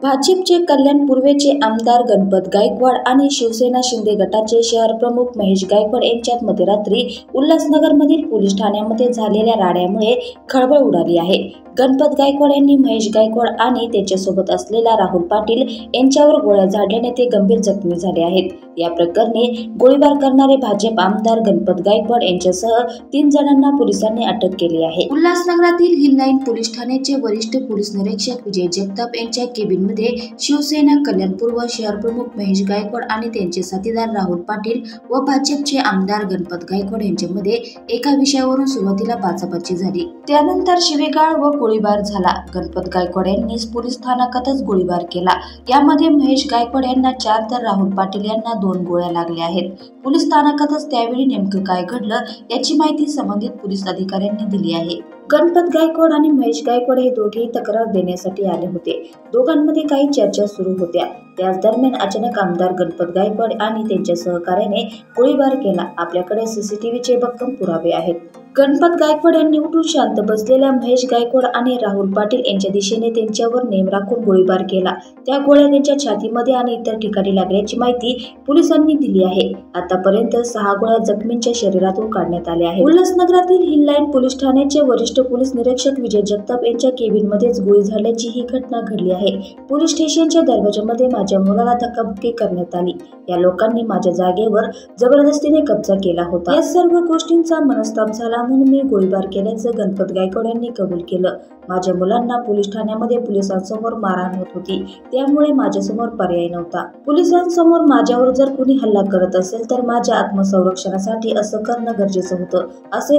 भाजपचे कल्याण पूर्वेचे आमदार गणपत गायकवाड आणि शिवसेना शिंदे गटाचे शहर प्रमुख महेश गायकवाड यांच्यात मध्यरात्री उल्हासनगरमधील पोलीस ठाण्यामध्ये झालेल्या राड्यामुळे खळबळ उडाली आहे। गणपत गायकवाड यांनी महेश गायकवाड आणि त्यांच्यासोबत असलेला राहुल पाटील यांच्यावर गोळ्या झाडल्याने ते गंभीर जखमी झाले आहेत। या प्रकरणी गोळीबार करणारे भाजप आमदार गणपत गायकवाड यांच्यासह 3 जणांना पोलिसांनी अटक केली आहे। उल्हासनगरातील हिल लाईन पोलीस ठाण्याचे वरिष्ठ पोलीस निरीक्षक विजय जगताप यांच्या केबिनमध्ये शिवसेना कल्याण पूर्व शहर प्रमुख महेश गायकवाड आणि त्यांचे साथीदार राहुल पाटील व भाजपचे आमदार गणपत गायकवाड यांच्यामध्ये एका विषयावरून सुरुवातीला बाचाबाची झाली। त्यानंतर शिवीगाळ व गोळीबार झाला। गणपत गायकवाड यांनी पोलीस स्थानकातच गोळीबार केला। यामध्ये महेश गायकवाड यांना 4 तर राहुल पाटील यांना 2 गोळ्या लागल्या आहेत। पोलीस स्थानकातच त्यावेळी नेमकं काय घडलं याची माहिती संबंधित पोलीस अधिकाऱ्यांनी दिली आहे। गणपत गायकवाड आणि महेश गायकवाड हे दोघेही तक्रार देण्यासाठी आले होते। दोघांमध्ये काही चर्चा सुरू होत्या। त्याच दरम्यान अचानक आमदार गणपत गायकवाड आणि त्यांच्या सहकार्याने गोळीबार केला। आपल्याकडे सीसीटीव्हीचे भक्कम पुरावे आहेत। गणपत गायकवाड यांनी उठून शांत बसलेल्या महेश गायकवाड आणि राहुल पाटील यांच्या दिशेने त्यांच्यावर नेम राखून गोळीबार केला। त्या गोळ्या त्यांच्या छातीमध्ये आणि इतर ठिकाणी लागल्याची माहिती पोलिसांनी दिली आहे। आतापर्यंत 6 गोळ्या जखमींच्या शरीरातून काढण्यात आल्या आहेत। उल्हासनगरातील हिल लाईन पोलीस ठाण्याचे वरिष्ठ पोलीस निरीक्षक विजय जगताप यांच्या केबिनमध्येच गोळी झाल्याची ही घटना घडली आहे। पोलीस स्टेशनच्या दरवाजामध्ये माझ्या मुलाला धक्काबुक्की करण्यात आली। या लोकांनी माझ्या जागेवर जबरदस्तीने कब्जा केला होता। या सर्व गोष्टींचा मनस्ताप झाला म्हणून मी गोळीबार केल्याचं गणपत गायकवाड यांनी कबूल केलं। माझ्या मुलांना पोलीस ठाण्यामध्ये पोलिसांसमोर मारहाण होत होती, त्यामुळे माझ्यासमोर पर्याय नव्हता। पोलिसांसमोर माझ्यावर जर कोणी हल्ला करत असेल तर माझ्या आत्मसंरक्षणासाठी असं करणं गरजेचं होतं, असे